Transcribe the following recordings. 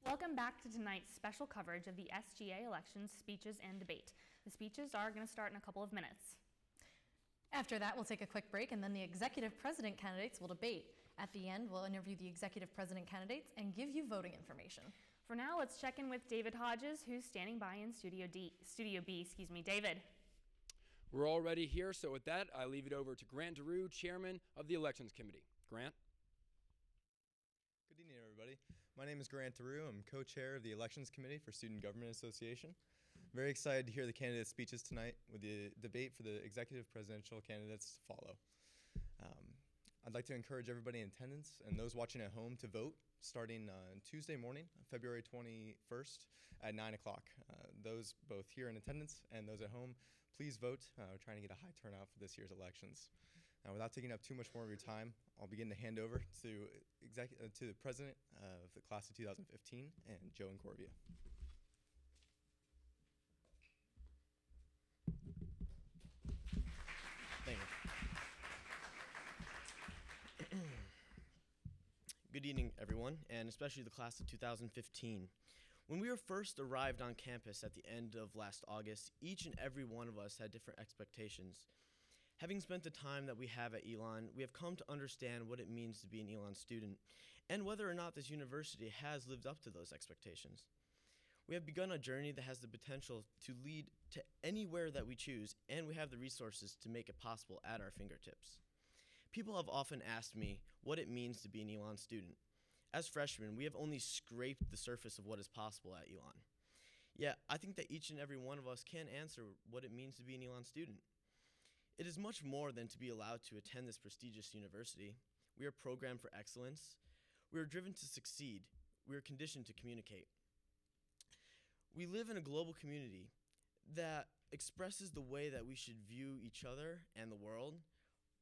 Welcome back to tonight's special coverage of the SGA elections, speeches, and debate. The speeches are going to start in a couple of minutes. After that, we'll take a quick break, and then the executive president candidates will debate. At the end, we'll interview the executive president candidates and give you voting information. For now, let's check in with David Hodges, who's standing by in Studio B. David. We're already here, so with that, I leave it over to Grant DeRue, chairman of the Elections Committee. Grant? Good evening, everybody. My name is Grant DeRue. I'm co-chair of the Elections Committee for Student Government Association. I'm very excited to hear the candidate speeches tonight with the debate for the executive presidential candidates to follow. I'd like to encourage everybody in attendance and those watching at home to vote starting on Tuesday morning, February 21st at 9 o'clock. Those both here in attendance and those at home, please vote. We're trying to get a high turnout for this year's elections. Now, without taking up too much more of your time, I'll begin to hand over to the president of the class of 2015, and Joe and Corvia. Thank you. Good evening, everyone, and especially the class of 2015. When we first arrived on campus at the end of last August, each and every one of us had different expectations. Having spent the time that we have at Elon, we have come to understand what it means to be an Elon student and whether or not this university has lived up to those expectations. We have begun a journey that has the potential to lead to anywhere that we choose, and we have the resources to make it possible at our fingertips. People have often asked me what it means to be an Elon student. As freshmen, we have only scraped the surface of what is possible at Elon. Yet, I think that each and every one of us can answer what it means to be an Elon student. It is much more than to be allowed to attend this prestigious university. We are programmed for excellence. We are driven to succeed. We are conditioned to communicate. We live in a global community that expresses the way that we should view each other and the world.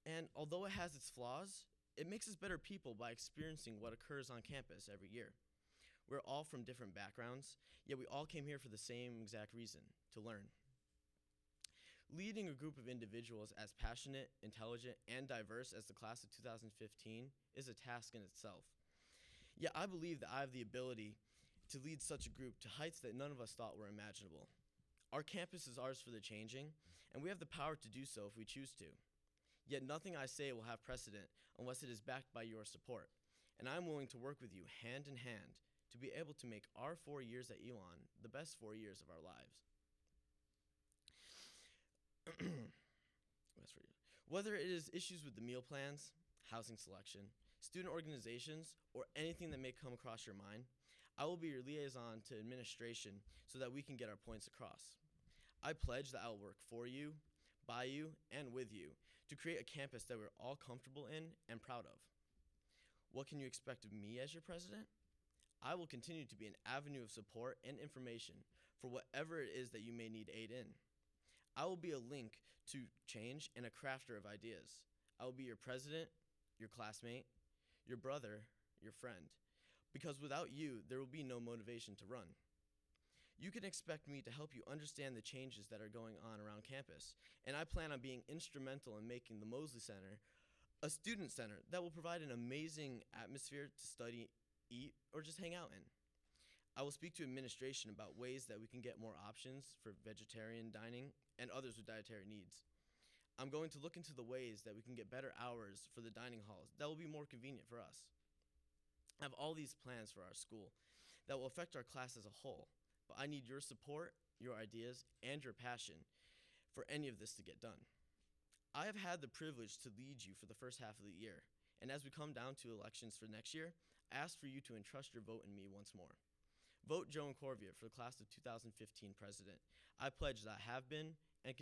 And although it has its flaws, it makes us better people by experiencing what occurs on campus every year. We're all from different backgrounds, yet we all came here for the same exact reason, to learn. Leading a group of individuals as passionate, intelligent, and diverse as the class of 2015 is a task in itself. Yet I believe that I have the ability to lead such a group to heights that none of us thought were imaginable. Our campus is ours for the changing, and we have the power to do so if we choose to. Yet nothing I say will have precedent unless it is backed by your support, and I'm willing to work with you hand in hand to be able to make our 4 years at Elon the best 4 years of our lives. Whether it is issues with the meal plans, housing selection, student organizations, or anything that may come across your mind, I will be your liaison to administration so that we can get our points across. I pledge that I will work for you, by you, and with you to create a campus that we're all comfortable in and proud of. What can you expect of me as your president? I will continue to be an avenue of support and information for whatever it is that you may need aid in. I will be a link to change and a crafter of ideas. I will be your president, your classmate, your brother, your friend, because without you, there will be no motivation to run. You can expect me to help you understand the changes that are going on around campus, and I plan on being instrumental in making the Mosley Center a student center that will provide an amazing atmosphere to study, eat, or just hang out in. I will speak to administration about ways that we can get more options for vegetarian dining and others with dietary needs. I'm going to look into the ways that we can get better hours for the dining halls that will be more convenient for us. I have all these plans for our school that will affect our class as a whole, but I need your support, your ideas, and your passion for any of this to get done. I have had the privilege to lead you for the first half of the year, and as we come down to elections for next year, I ask for you to entrust your vote in me once more. Vote Joe and Corvia for the class of 2015 president. I pledge that I have been and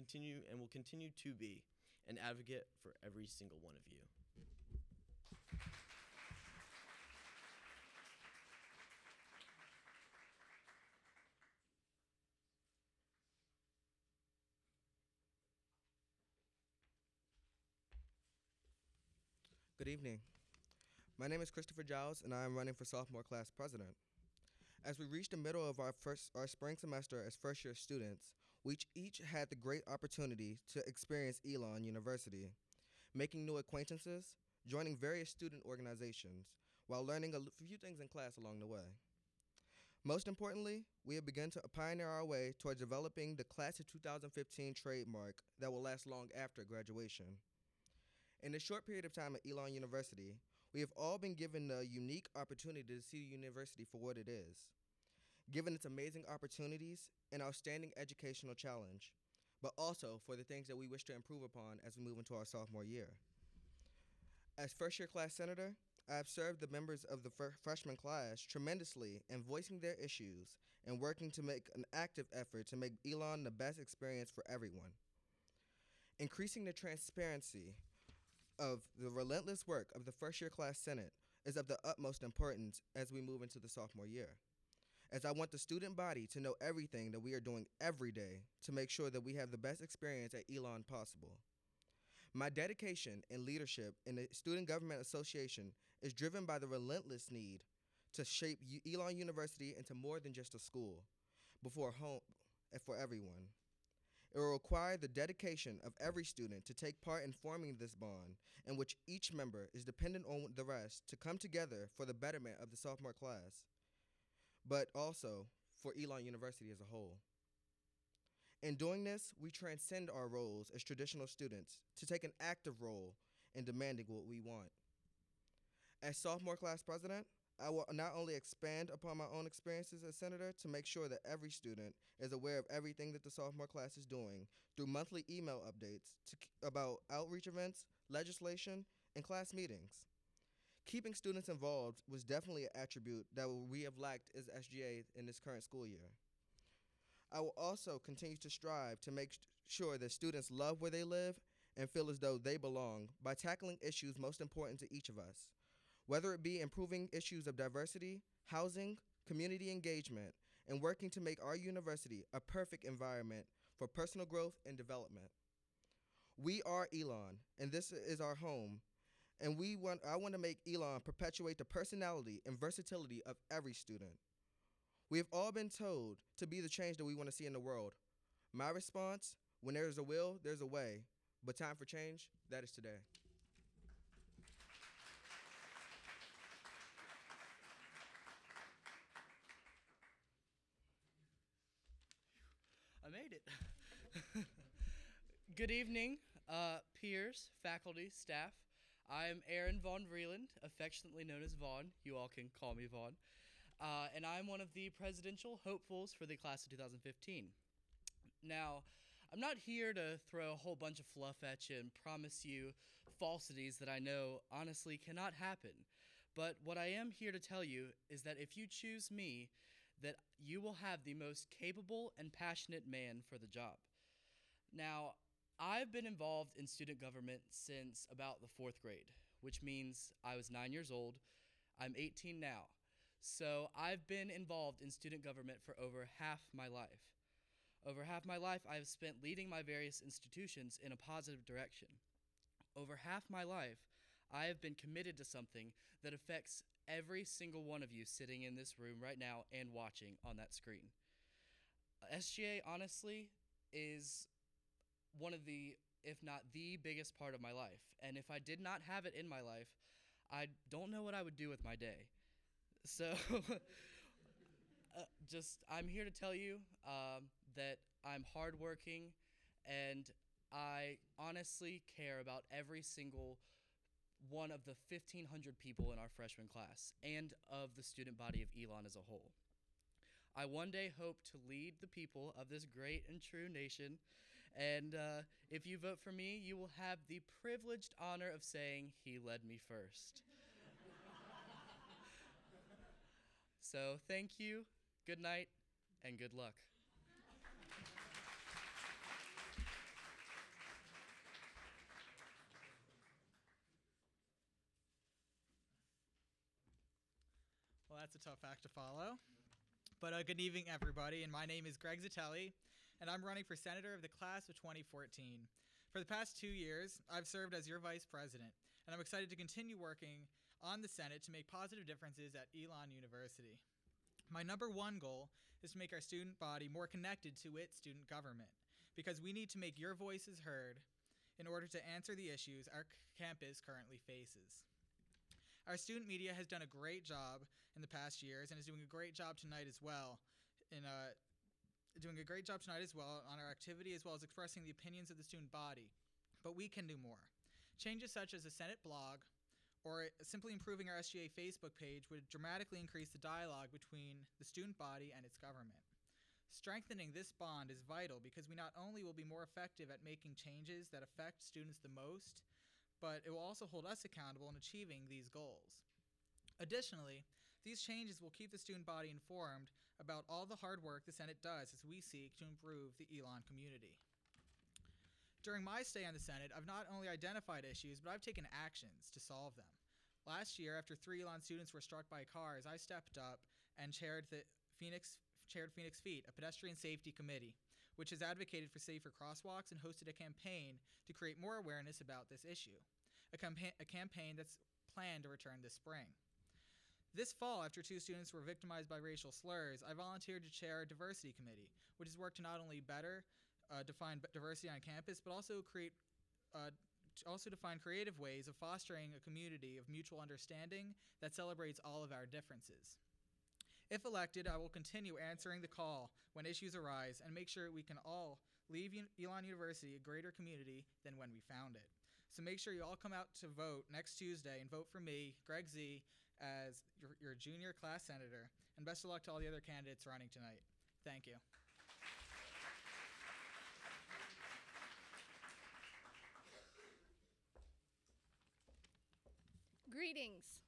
will continue to be an advocate for every single one of you. Good evening. My name is Christopher Giles, and I am running for sophomore class president. As we reach the middle of our spring semester as first-year students, we each had the great opportunity to experience Elon University, making new acquaintances, joining various student organizations, while learning a few things in class along the way. Most importantly, we have begun to pioneer our way towards developing the Class of 2015 trademark that will last long after graduation. In the short period of time at Elon University, we have all been given the unique opportunity to see the university for what it is, given its amazing opportunities and outstanding educational challenge, but also for the things that we wish to improve upon as we move into our sophomore year. As first-year class senator, I have served the members of the freshman class tremendously in voicing their issues and working to make an active effort to make Elon the best experience for everyone. Increasing the transparency of the relentless work of the first-year class senate is of the utmost importance as we move into the sophomore year, as I want the student body to know everything that we are doing every day to make sure that we have the best experience at Elon possible. My dedication and leadership in the Student Government Association is driven by the relentless need to shape Elon University into more than just a school, before home and for everyone. It will require the dedication of every student to take part in forming this bond in which each member is dependent on the rest to come together for the betterment of the sophomore class, but also for Elon University as a whole. In doing this, we transcend our roles as traditional students to take an active role in demanding what we want. As sophomore class president, I will not only expand upon my own experiences as senator to make sure that every student is aware of everything that the sophomore class is doing through monthly email updates about outreach events, legislation, and class meetings. Keeping students involved was definitely an attribute that we have lacked as SGA in this current school year. I will also continue to strive to make sure that students love where they live and feel as though they belong by tackling issues most important to each of us, whether it be improving issues of diversity, housing, community engagement, and working to make our university a perfect environment for personal growth and development. We are Elon, and this is our home, and I want to make Elon perpetuate the personality and versatility of every student. We have all been told to be the change that we want to see in the world. My response, when there is a will, there's a way, but time for change, that is today. I made it. Good evening, peers, faculty, staff. I am Aaron Vaughn Vreeland, affectionately known as Vaughn. You all can call me Vaughn. And I'm one of the presidential hopefuls for the class of 2015. Now, I'm not here to throw a whole bunch of fluff at you and promise you falsities that I know honestly cannot happen. But what I am here to tell you is that if you choose me, that you will have the most capable and passionate man for the job. Now, I've been involved in student government since about the 4th grade, which means I was 9 years old. I'm 18 now. So I've been involved in student government for over half my life. Over half my life, I have spent leading my various institutions in a positive direction. Over half my life, I have been committed to something that affects every single one of you sitting in this room right now and watching on that screen. SGA, honestly, is one of the, if not the biggest part of my life. And if I did not have it in my life, I don't know what I would do with my day. So, I'm here to tell you that I'm hardworking and I honestly care about every single one of the 1,500 people in our freshman class and of the student body of Elon as a whole. I one day hope to lead the people of this great and true nation, and if you vote for me, you will have the privileged honor of saying he led me first. So thank you, good night, and good luck. Well, that's a tough act to follow. But good evening, everybody, and my name is Greg Zitelli, and I'm running for senator of the class of 2014. For the past 2 years, I've served as your vice president, and I'm excited to continue working on the Senate to make positive differences at Elon University. My number one goal is to make our student body more connected to its student government, because we need to make your voices heard in order to answer the issues our campus currently faces. Our student media has done a great job in the past years and is doing a great job tonight as well on our activity as well as expressing the opinions of the student body. But we can do more. Changes such as a Senate blog or simply improving our SGA Facebook page would dramatically increase the dialogue between the student body and its government. Strengthening this bond is vital because we not only will be more effective at making changes that affect students the most, but it will also hold us accountable in achieving these goals. Additionally, these changes will keep the student body informed about all the hard work the Senate does as we seek to improve the Elon community. During my stay on the Senate, I've not only identified issues, but I've taken actions to solve them. Last year, after 3 Elon students were struck by cars, I stepped up and chaired Phoenix Feet, a pedestrian safety committee, which has advocated for safer crosswalks and hosted a campaign to create more awareness about this issue, a campaign that's planned to return this spring. This fall, after 2 students were victimized by racial slurs, I volunteered to chair a diversity committee, which has worked to not only better define diversity on campus, but also define creative ways of fostering a community of mutual understanding that celebrates all of our differences. If elected, I will continue answering the call when issues arise and make sure we can all leave Elon University a greater community than when we found it. So make sure you all come out to vote next Tuesday and vote for me, Greg Z, as your junior class senator. And best of luck to all the other candidates running tonight. Thank you. Greetings.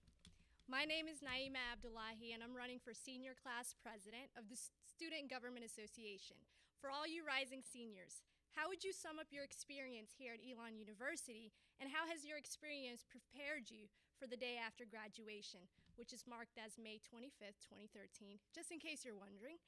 My name is Naima Abdullahi, and I'm running for senior class president of the Student Government Association. For all you rising seniors, how would you sum up your experience here at Elon University, and how has your experience prepared you for the day after graduation, which is marked as May 25th, 2013, just in case you're wondering?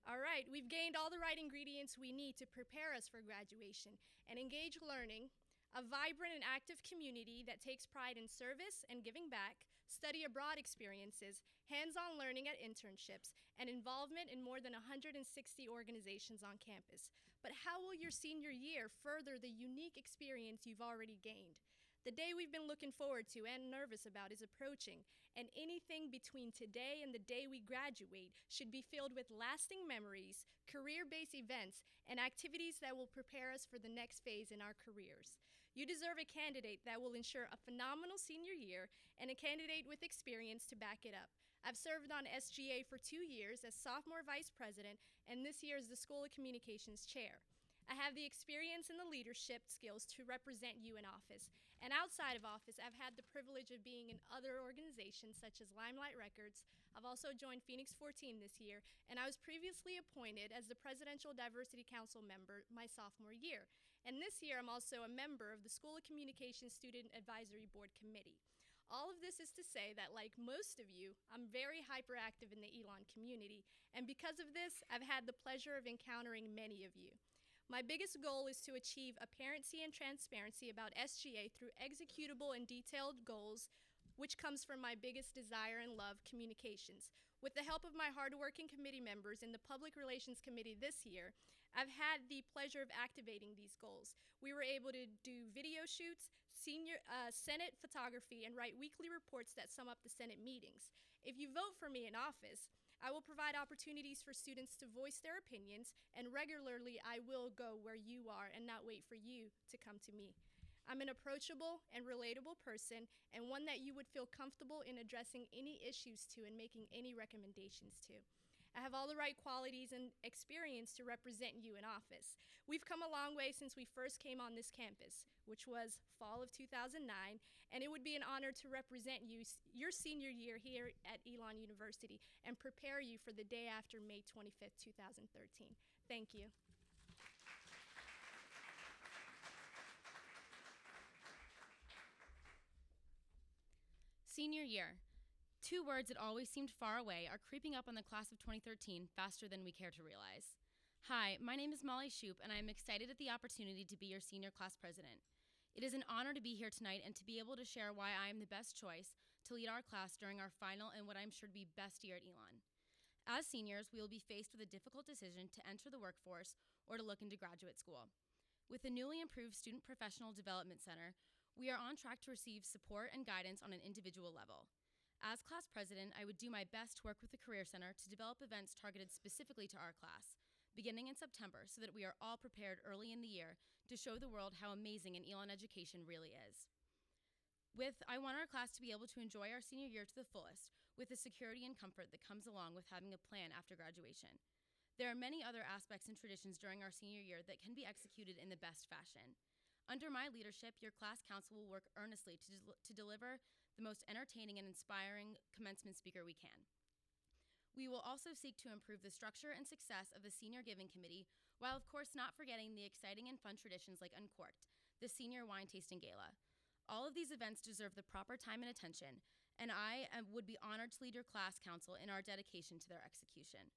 All right, we've gained all the right ingredients we need to prepare us for graduation and engage learning, a vibrant and active community that takes pride in service and giving back, study abroad experiences, hands-on learning at internships, and involvement in more than 160 organizations on campus. But how will your senior year further the unique experience you've already gained? The day we've been looking forward to and nervous about is approaching, and anything between today and the day we graduate should be filled with lasting memories, career-based events, and activities that will prepare us for the next phase in our careers. You deserve a candidate that will ensure a phenomenal senior year and a candidate with experience to back it up. I've served on SGA for 2 years as sophomore vice president, and this year as the School of Communications chair. I have the experience and the leadership skills to represent you in office. And outside of office, I've had the privilege of being in other organizations such as Limelight Records. I've also joined Phoenix14 this year, and I was previously appointed as the Presidential Diversity Council member my sophomore year. And this year, I'm also a member of the School of Communications Student Advisory Board Committee. All of this is to say that, like most of you, I'm very hyperactive in the Elon community, and because of this, I've had the pleasure of encountering many of you. My biggest goal is to achieve apparency and transparency about SGA through executable and detailed goals, which comes from my biggest desire and love, communications. With the help of my hardworking committee members in the Public Relations Committee this year, I've had the pleasure of activating these goals. We were able to do video shoots, Senate photography, and write weekly reports that sum up the Senate meetings. If you vote for me in office, I will provide opportunities for students to voice their opinions, and regularly I will go where you are and not wait for you to come to me. I'm an approachable and relatable person, and one that you would feel comfortable in addressing any issues to and making any recommendations to. I have all the right qualities and experience to represent you in office. We've come a long way since we first came on this campus, which was fall of 2009, and it would be an honor to represent you your senior year here at Elon University and prepare you for the day after May 25th, 2013. Thank you. Senior year. 2 words that always seemed far away are creeping up on the class of 2013 faster than we care to realize. Hi, my name is Molly Shoup, and I am excited at the opportunity to be your senior class president. It is an honor to be here tonight and to be able to share why I am the best choice to lead our class during our final and what I'm sure to be best year at Elon. As seniors, we will be faced with a difficult decision to enter the workforce or to look into graduate school. With the newly improved Student Professional Development Center, We are on track to receive support and guidance on an individual level. As class president, I would do my best to work with the Career Center to develop events targeted specifically to our class, beginning in September, so that we are all prepared early in the year to show the world how amazing an Elon education really is. I want our class to be able to enjoy our senior year to the fullest, with the security and comfort that comes along with having a plan after graduation. There are many other aspects and traditions during our senior year that can be executed in the best fashion. Under my leadership, your class council will work earnestly to deliver the most entertaining and inspiring commencement speaker we can. We will also seek to improve the structure and success of the Senior Giving Committee, while of course not forgetting the exciting and fun traditions like Uncorked, the Senior Wine Tasting Gala. All of these events deserve the proper time and attention, and I would be honored to lead your class council in our dedication to their execution.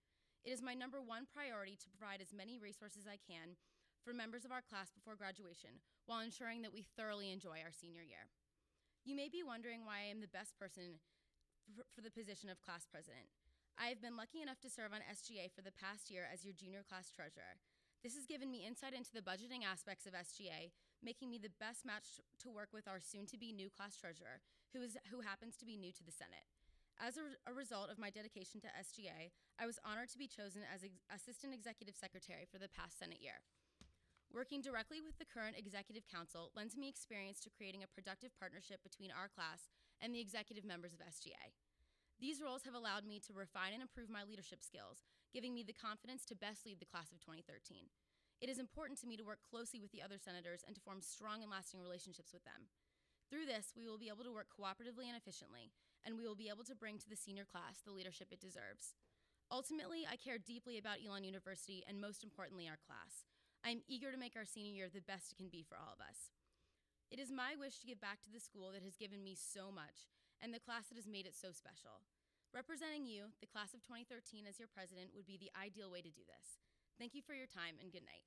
It is my number one priority to provide as many resources as I can for members of our class before graduation, while ensuring that we thoroughly enjoy our senior year. You may be wondering why I am the best person for the position of class president. I have been lucky enough to serve on SGA for the past year as your junior class treasurer. This has given me insight into the budgeting aspects of SGA, making me the best match to work with our soon-to-be new class treasurer, who happens to be new to the Senate. As a result of my dedication to SGA, I was honored to be chosen as Assistant Executive Secretary for the past Senate year. Working directly with the current Executive Council lends me experience to creating a productive partnership between our class and the executive members of SGA. These roles have allowed me to refine and improve my leadership skills, giving me the confidence to best lead the class of 2013. It is important to me to work closely with the other senators and to form strong and lasting relationships with them. Through this, we will be able to work cooperatively and efficiently, and we will be able to bring to the senior class the leadership it deserves. Ultimately, I care deeply about Elon University and most importantly, our class. I am eager to make our senior year the best it can be for all of us. It is my wish to give back to the school that has given me so much, and the class that has made it so special. Representing you, the class of 2013, as your president would be the ideal way to do this. Thank you for your time, and good night.